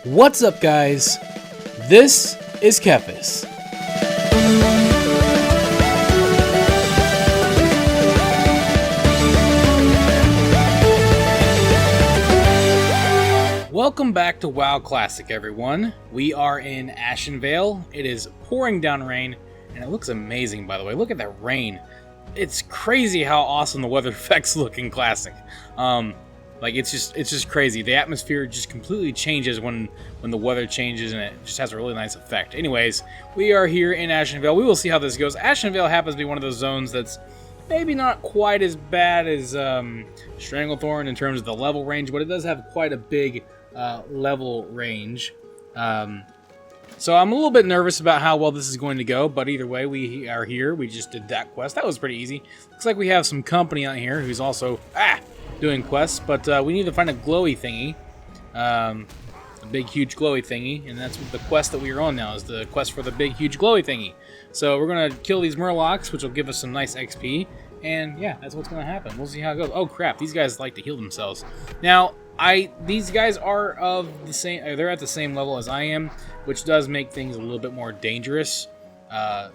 What's up, guys? This is Kephas. Welcome back to WoW Classic, everyone. We are in Ashenvale. It is pouring down rain, and it looks amazing, by the way. Look at that rain. It's crazy how awesome the weather effects look in Classic. It's just crazy. The atmosphere just completely changes when the weather changes, and it just has a really nice effect. Anyways, we are here in Ashenvale. We will see how this goes. Ashenvale happens to be one of those zones that's maybe not quite as bad as Stranglethorn in terms of the level range, but it does have quite a big level range. So I'm a little bit nervous about how well this is going to go, but either way, we are here. We just did that quest. That was pretty easy. Looks like we have some company out here who's also doing quests, but we need to find a glowy thingy. A big, huge glowy thingy, and that's the quest that we are on now, is the quest for the big, huge glowy thingy. So we're going to kill these Murlocs, which will give us some nice XP, and yeah, that's what's going to happen. We'll see how it goes. Oh crap, these guys like to heal themselves. Now, these guys are of the same, they're at the same level as I am, which does make things a little bit more dangerous. Oh,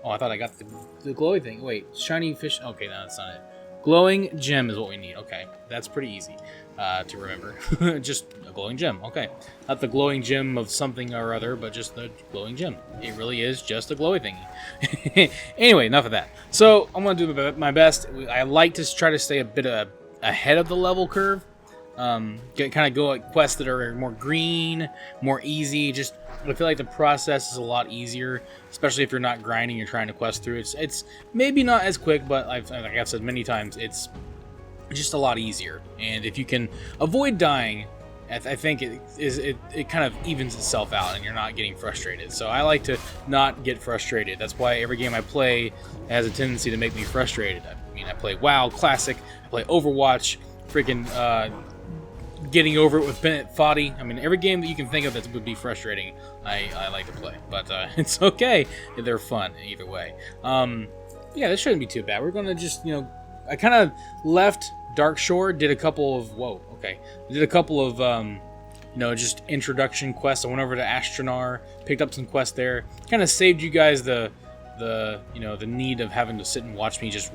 I thought I got the glowy thing. Wait, shiny fish. Okay, no, that's not it. Glowing gem is what we need. Okay, that's pretty easy to remember. Just a glowing gem. Okay, not the glowing gem of something or other, but just the glowing gem. It really is just a glowy thingy. Anyway, enough of that. So I'm gonna do my best. I like to try to stay a bit ahead of the level curve. Kind of go at quests that are more green, more easy. Just I feel like the process is a lot easier, especially if you're not grinding, you're trying to quest through. It's maybe not as quick, but like I've said many times, it's just a lot easier. And if you can avoid dying, I think it kind of evens itself out, and you're not getting frustrated. So I like to not get frustrated. That's why every game I play has a tendency to make me frustrated. I mean, I play WoW Classic, I play Overwatch, freaking getting over it with Bennett Foddy. I mean, every game that you can think of that would be frustrating, I like to play. But it's okay. They're fun either way. Yeah, this shouldn't be too bad. We're going to just, I kind of left Darkshore, did a couple of, just introduction quests. I went over to Astronar, picked up some quests there. Kind of saved you guys the need of having to sit and watch me just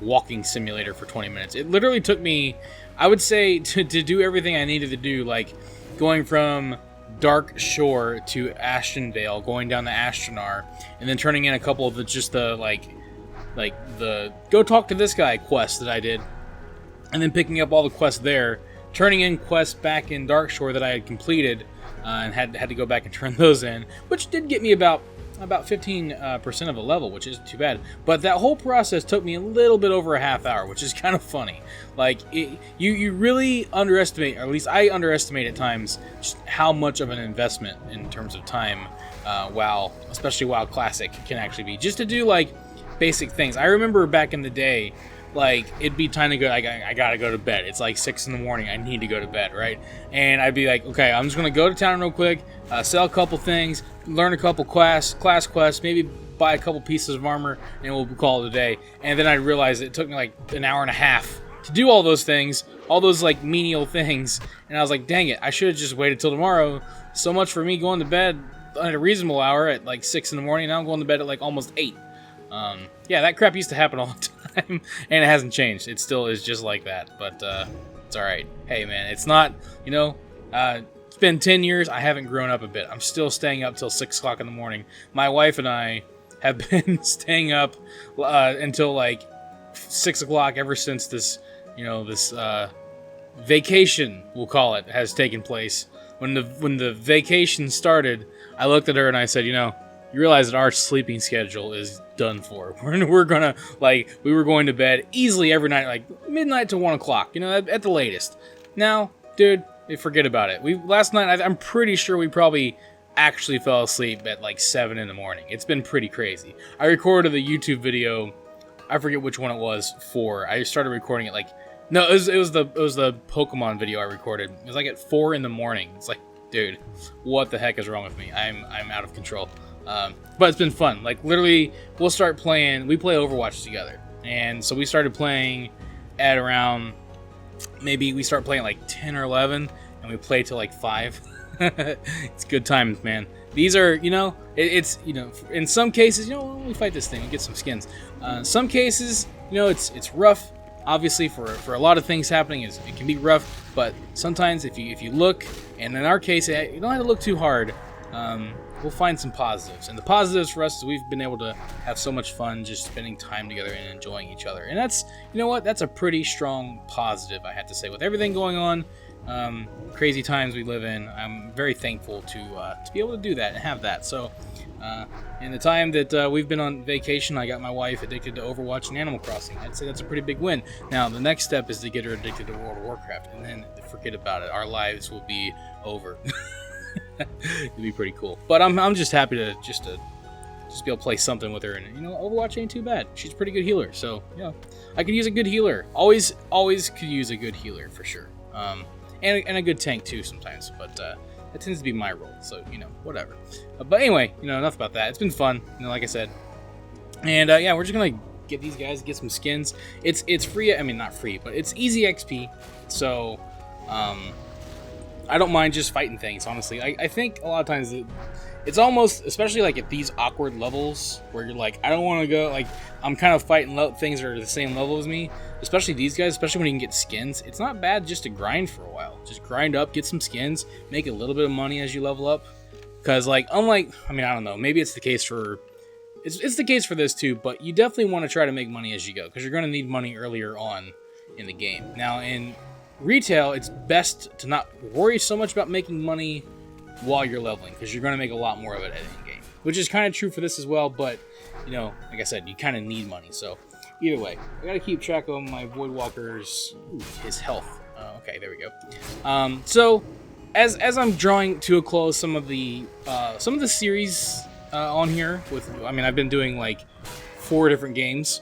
walking simulator for 20 minutes. It literally took me, I would say, to do everything I needed to do, like going from Darkshore to Ashenvale, going down to Astronar, and then turning in a couple of the go talk to this guy quest that I did, and then picking up all the quests there, turning in quests back in Darkshore that I had completed, and had to go back and turn those in, which did get me about 15% of a level, which isn't too bad. But that whole process took me a little bit over a half hour, which is kind of funny. Like, you really underestimate, or at least I underestimate at times, just how much of an investment in terms of time WoW, especially WoW Classic, can actually be. Just to do, like, basic things. I remember back in the day, like, it'd be time to go, I gotta go to bed. It's like 6 in the morning, I need to go to bed, right? And I'd be like, okay, I'm just gonna go to town real quick, sell a couple things, learn a couple class quests, maybe buy a couple pieces of armor, and we'll call it a day. And then I realized it took me like an hour and a half to do all those things, all those like menial things, and I was like, dang it, I should have just waited till tomorrow. So much for me going to bed at a reasonable hour at like 6 in the morning, now I'm going to bed at like almost 8. Yeah, that crap used to happen all the time, and it hasn't changed. It still is just like that, but it's alright. Hey man, it's not, it's been 10 years, I haven't grown up a bit. I'm still staying up till 6 o'clock in the morning. My wife and I have been staying up until like 6 o'clock ever since this, this vacation, we'll call it, has taken place. When the vacation started, I looked at her and I said, you realize that our sleeping schedule is done for. We're gonna, we were going to bed easily every night, like midnight to 1 o'clock, at the latest. Now, dude, forget about it. Last night, I'm pretty sure we probably actually fell asleep at like 7 in the morning. It's been pretty crazy. I recorded the YouTube video, I forget which one it was for. I started recording it it was the Pokemon video I recorded. It was like at 4 in the morning. It's like, dude, what the heck is wrong with me? I'm out of control. But it's been fun. Like, literally, we play Overwatch together. And so we started playing at around, maybe we start playing like 10 or 11, and we play till like 5. It's good times, man. These are, it's in some cases, we fight this thing, we get some skins. Some cases, it's rough. Obviously, for a lot of things happening, it can be rough. But sometimes, if you look, and in our case, you don't have to look too hard. We'll find some positives. And the positives for us is we've been able to have so much fun just spending time together and enjoying each other. And that's, that's a pretty strong positive, I have to say. With everything going on, crazy times we live in, I'm very thankful to be able to do that and have that. So, in the time that we've been on vacation, I got my wife addicted to Overwatch and Animal Crossing. I'd say that's a pretty big win. Now, the next step is to get her addicted to World of Warcraft, and then forget about it. Our lives will be over. It'd be pretty cool. But I'm just happy to just be able to play something with her. And Overwatch ain't too bad. She's a pretty good healer, so I could use a good healer. Always could use a good healer for sure. And a good tank too sometimes. But that tends to be my role, so whatever. But anyway, enough about that. It's been fun, like I said. And we're just gonna get these guys, get some skins. It's free. I mean, not free, but it's easy XP. So I don't mind just fighting things, honestly. I think a lot of times it's almost, especially like at these awkward levels where you're like, I don't want to go, like, I'm kind of fighting things that are the same level as me, especially these guys, especially when you can get skins. It's not bad just to grind for a while. Just grind up, get some skins, make a little bit of money as you level up. Because, like, unlike, I don't know, maybe it's the case for, it's the case for this too, but you definitely want to try to make money as you go, because you're going to need money earlier on in the game. Now, in retail, it's best to not worry so much about making money while you're leveling, because you're going to make a lot more of it at in-game, which is kind of true for this as well. But like I said, you kind of need money. So either way, I got to keep track of my Voidwalker's his health. Okay, there we go. So as I'm drawing to a close some of the series on here with, I've been doing like 4 different games.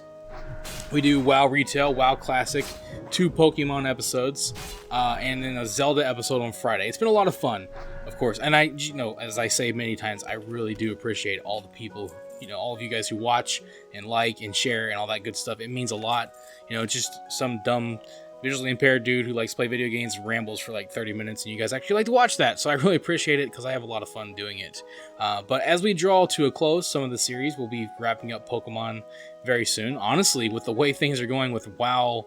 We do WoW Retail, WoW Classic, 2 Pokemon episodes, and then a Zelda episode on Friday. It's been a lot of fun, of course. And I, as I say many times, I really do appreciate all the people, all of you guys who watch and like and share and all that good stuff. It means a lot. Just some dumb visually impaired dude who likes to play video games and rambles for like 30 minutes, and you guys actually like to watch that. So I really appreciate it, because I have a lot of fun doing it. But as we draw to a close, some of the series will be wrapping up Pokemon very soon. Honestly, with the way things are going with WoW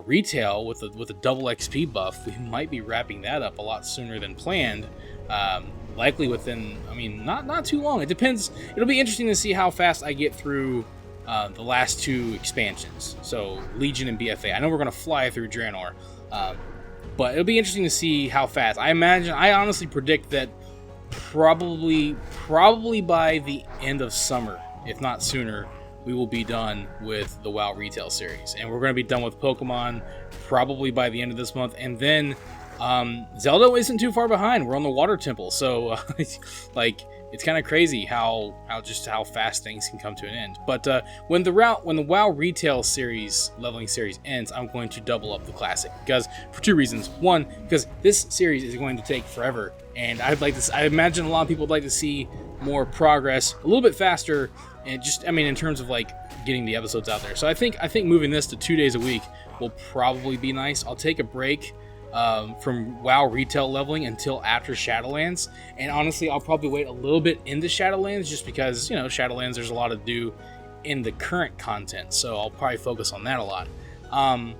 Retail, with a double XP buff, we might be wrapping that up a lot sooner than planned. Likely within, not too long. It depends. It'll be interesting to see how fast I get through the last 2 expansions, so Legion and BFA. I know we're going to fly through Draenor, but it'll be interesting to see how fast. I honestly predict that probably by the end of summer, if not sooner, we will be done with the WoW Retail series, and we're going to be done with Pokemon probably by the end of this month. And then Zelda isn't too far behind. We're on the Water Temple, so it's kind of crazy how fast things can come to an end. But when the WoW Retail series leveling series ends, I'm going to double up the Classic, because for 2 reasons. One, because this series is going to take forever, and I imagine a lot of people would like to see more progress a little bit faster, and just in terms of like getting the episodes out there. So I think moving this to 2 days a week will probably be nice. I'll take a break from WoW Retail leveling until after Shadowlands, and honestly, I'll probably wait a little bit into Shadowlands, just because Shadowlands, there's a lot to do in the current content, so I'll probably focus on that a lot. And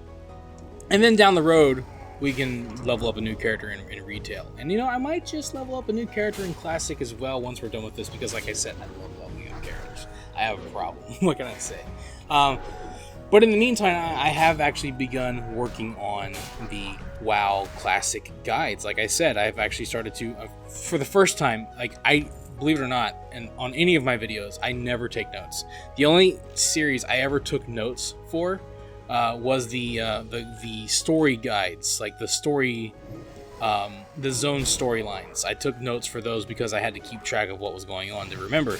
then down the road, we can level up a new character in Retail, and I might just level up a new character in Classic as well once we're done with this, because like I said, I love leveling up characters. I have a problem. What can I say? But in the meantime, I have actually begun working on the WoW Classic guides. Like I said, I've actually started to, for the first time, I believe it or not, and on any of my videos, I never take notes. The only series I ever took notes for was the story guides, like the story, the zone storylines. I took notes for those because I had to keep track of what was going on to remember.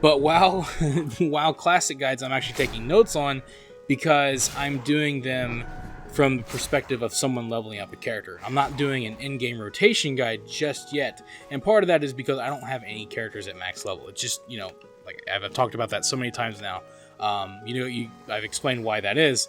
But WoW Classic guides, I'm actually taking notes on, because I'm doing them from the perspective of someone leveling up a character. I'm not doing an in-game rotation guide just yet, and part of that is because I don't have any characters at max level. It's just, like I've talked about that so many times now. I've explained why that is.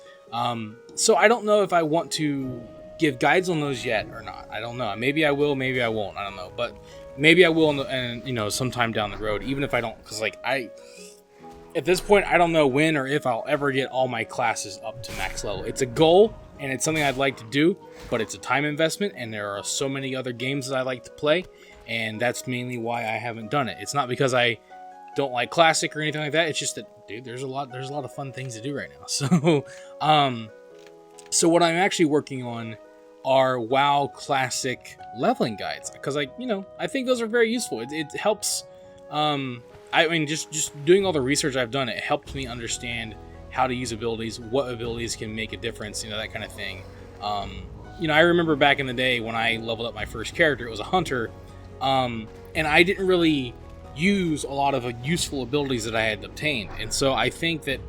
So I don't know if I want to give guides on those yet or not. I don't know. Maybe I will, maybe I won't. I don't know, but maybe I will, and you know, sometime down the road. Even if I don't, because like at this point, I don't know when or if I'll ever get all my classes up to max level. It's a goal, and it's something I'd like to do, but it's a time investment, and there are so many other games that I like to play, and that's mainly why I haven't done it. It's not because I don't like Classic or anything like that. It's just that, dude, there's a lot of fun things to do right now. So, so what I'm actually working on are WoW Classic leveling guides, because I think those are very useful. It helps. I mean, just doing all the research I've done, it helped me understand how to use abilities, what abilities can make a difference, that kind of thing. I remember back in the day when I leveled up my first character, it was a hunter, and I didn't really use a lot of useful abilities that I had obtained. And so I think that,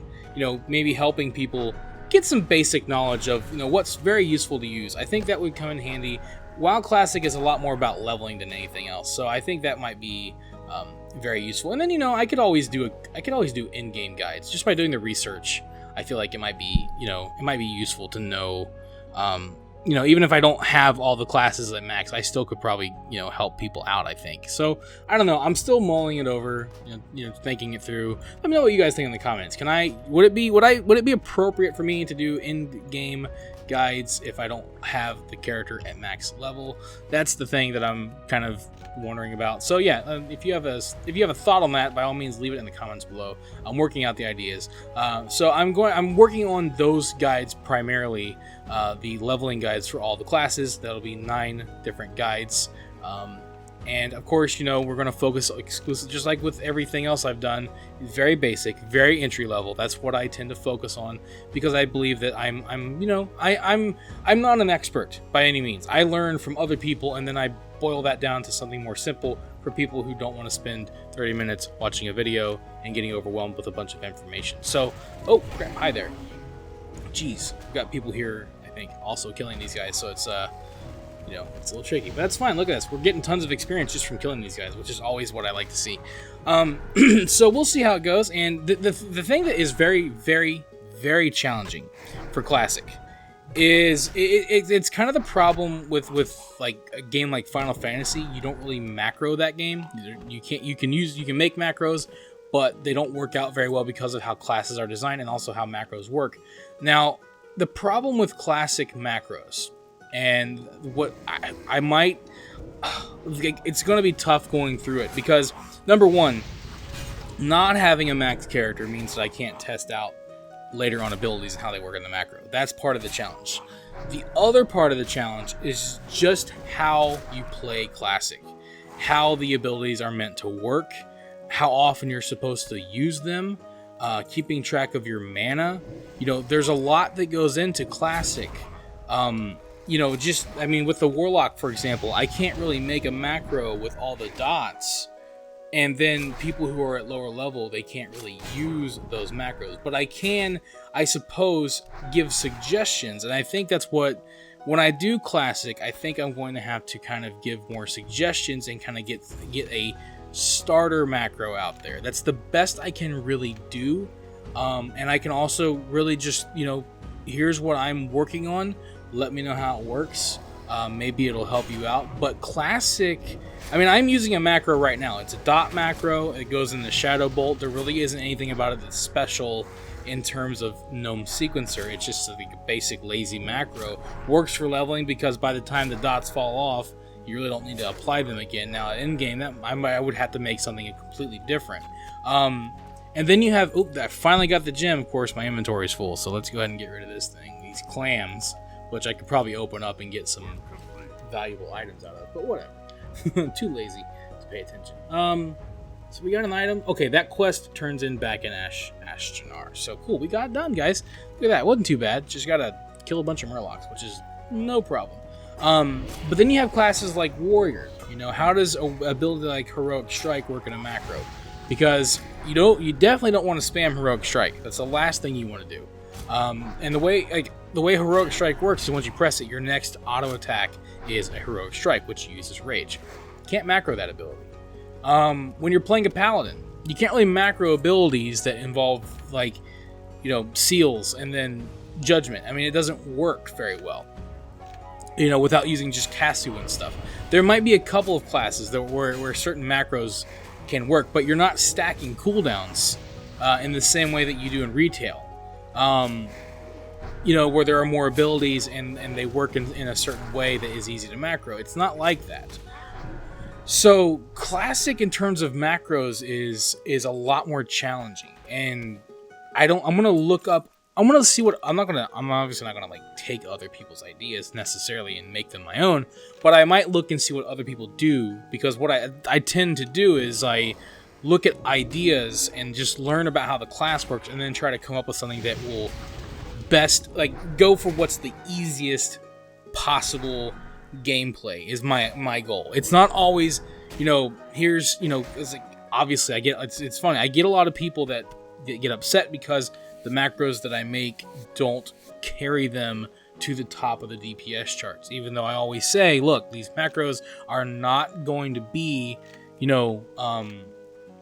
maybe helping people get some basic knowledge of, what's very useful to use, I think that would come in handy. WoW Classic is a lot more about leveling than anything else, so I think that might be very useful. And then I could always do in-game guides just by doing the research. I feel like it might be useful to know. Even if I don't have all the classes at max, I still could probably help people out, I think. So I don't know. I'm still mulling it over, thinking it through. Let me know what you guys think in the comments. Would it be appropriate for me to do in-game guides if I don't have the character at max level? That's the thing that I'm kind of wondering about. So yeah, if you have a thought on that, by all means leave it in the comments below. I'm working out the ideas. So I'm working on those guides primarily, the leveling guides for all the classes. That'll be 9 different guides. And of course, we're going to focus exclusive, just like with everything else I've done, very basic, very entry level. That's what I tend to focus on, because I believe that I'm not an expert by any means. I learn from other people, and then I boil that down to something more simple for people who don't want to spend 30 minutes watching a video and getting overwhelmed with a bunch of information. So, oh crap, hi there. Jeez, we've got people here, I think, also killing these guys, so it's it's a little tricky, but that's fine. Look at this. We're getting tons of experience just from killing these guys, which is always what I like to see. So we'll see how it goes. And the thing that is very, very, very challenging for Classic is it's kind of the problem with like a game like Final Fantasy. You don't really macro that game. You can make macros, but they don't work out very well because of how classes are designed and also how macros work. Now, the problem with Classic macros, and what I might, it's going to be tough going through it, because number one, not having a max character means that I can't test out later on abilities and how they work in the macro. That's part of the challenge. The other part of the challenge is just how you play Classic, how the abilities are meant to work, how often you're supposed to use them, keeping track of your mana. There's a lot that goes into Classic. With the Warlock, for example, I can't really make a macro with all the dots, and then people who are at lower level, they can't really use those macros. But I can, I suppose, give suggestions, and I think that's what, when I do Classic, I think I'm going to have to kind of give more suggestions and kind of get a starter macro out there. That's the best I can really do, and I can also really just, here's what I'm working on. Let me know how it works. Maybe it'll help you out. But Classic, I'm using a macro right now. It's a dot macro. It goes in the Shadow Bolt. There really isn't anything about it that's special in terms of Gnome Sequencer. It's just a basic lazy macro. Works for leveling, because by the time the dots fall off, you really don't need to apply them again. Now, in game, I would have to make something completely different. And then you have, I finally got the gem. Of course, my inventory is full, so let's go ahead and get rid of this thing. These clams, which I could probably open up and get some valuable items out of, but whatever. Too lazy to pay attention. So we got an item. Okay, that quest turns in back in Ashtanar. So cool, we got it done, guys. Look at that, wasn't too bad. Just gotta kill a bunch of Murlocs, which is no problem. But then you have classes like Warrior. How does a ability like Heroic Strike work in a macro? Because you definitely don't want to spam Heroic Strike. That's the last thing you want to do. And the way Heroic Strike works is once you press it, your next auto attack is a Heroic Strike, which uses Rage. Can't macro that ability. When you're playing a Paladin, you can't really macro abilities that involve, seals and then Judgment. It doesn't work very well. without using just Casu and stuff. There might be a couple of classes that where certain macros can work, but you're not stacking cooldowns in the same way that you do in retail. Where there are more abilities and they work in a certain way that is easy to macro. It's not like that. So classic in terms of macros is a lot more challenging, and I'm gonna look up. I'm gonna see what I'm obviously not gonna like take other people's ideas necessarily and make them my own, but I might look and see what other people do, because what I tend to do is I look at ideas and just learn about how the class works, and then try to come up with something that will best go for what's the easiest possible gameplay is my goal. It's not always here's it's like, obviously it's funny, I get a lot of people that get upset because the macros that I make don't carry them to the top of the DPS charts, even though I always say, look, these macros are not going to be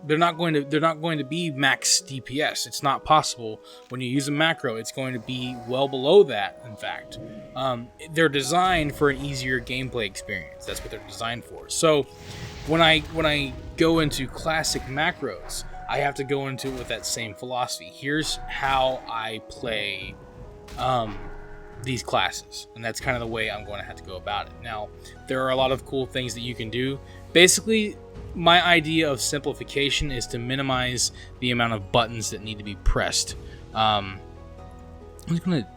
they're not going to be max DPS. It's not possible. When you use a macro, it's going to be well below that. In fact, they're designed for an easier gameplay experience. That's what they're designed for. So when I go into classic macros, I have to go into it with that same philosophy. Here's how I play these classes, and that's kind of the way I'm going to have to go about it. Now, there are a lot of cool things that you can do. Basically, my idea of simplification is to minimize the amount of buttons that need to be pressed. I'm just gonna,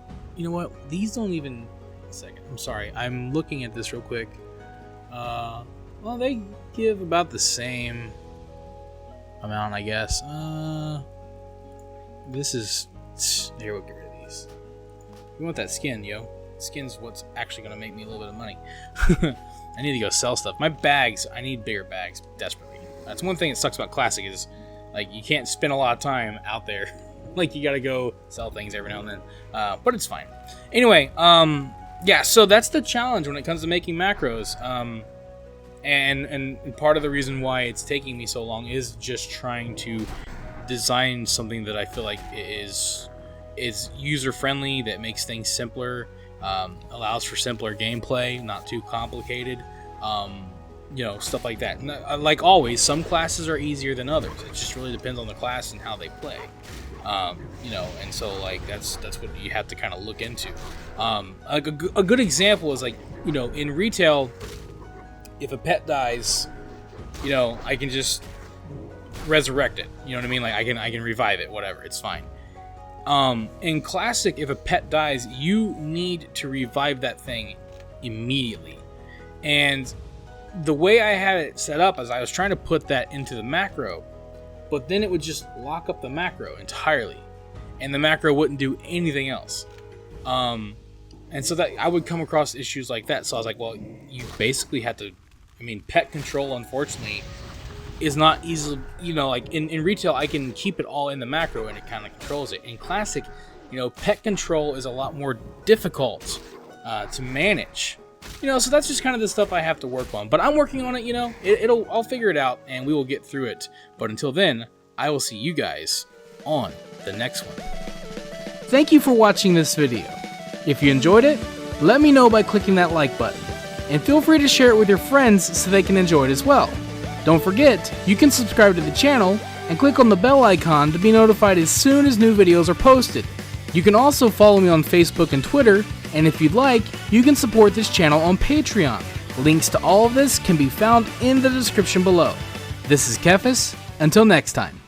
these don't even. A second, I'm sorry. I'm looking at this real quick. Well, they give about the same amount, I guess. This is. Here, we'll get rid of these. You want that skin, yo? Skin's what's actually gonna make me a little bit of money. I need to go sell stuff. My bags, I need bigger bags desperately. That's one thing that sucks about Classic is you can't spend a lot of time out there. You gotta go sell things every now and then. But it's fine. Anyway, yeah, so that's the challenge when it comes to making macros. And part of the reason why it's taking me so long is just trying to design something that I feel like is user friendly, that makes things simpler. Allows for simpler gameplay, not too complicated, stuff like that. Like always, some classes are easier than others. It just really depends on the class and how they play, and so that's what you have to kind of look into. A good example is in retail, if a pet dies, I can just resurrect it. You know what I mean? I can revive it, whatever. It's fine. In Classic, if a pet dies, you need to revive that thing immediately. And the way I had it set up is I was trying to put that into the macro, but then it would just lock up the macro entirely, and the macro wouldn't do anything else. And so that I would come across issues like that. So I was like, well, you basically have to. Pet control, unfortunately, is not easily, in retail, I can keep it all in the macro and it kind of controls it. In Classic, pet control is a lot more difficult to manage. So that's just kind of the stuff I have to work on. But I'm working on it, I'll figure it out and we will get through it. But until then, I will see you guys on the next one. Thank you for watching this video. If you enjoyed it, let me know by clicking that like button. And feel free to share it with your friends so they can enjoy it as well. Don't forget, you can subscribe to the channel and click on the bell icon to be notified as soon as new videos are posted. You can also follow me on Facebook and Twitter, and if you'd like, you can support this channel on Patreon. Links to all of this can be found in the description below. This is Kephas. Until next time.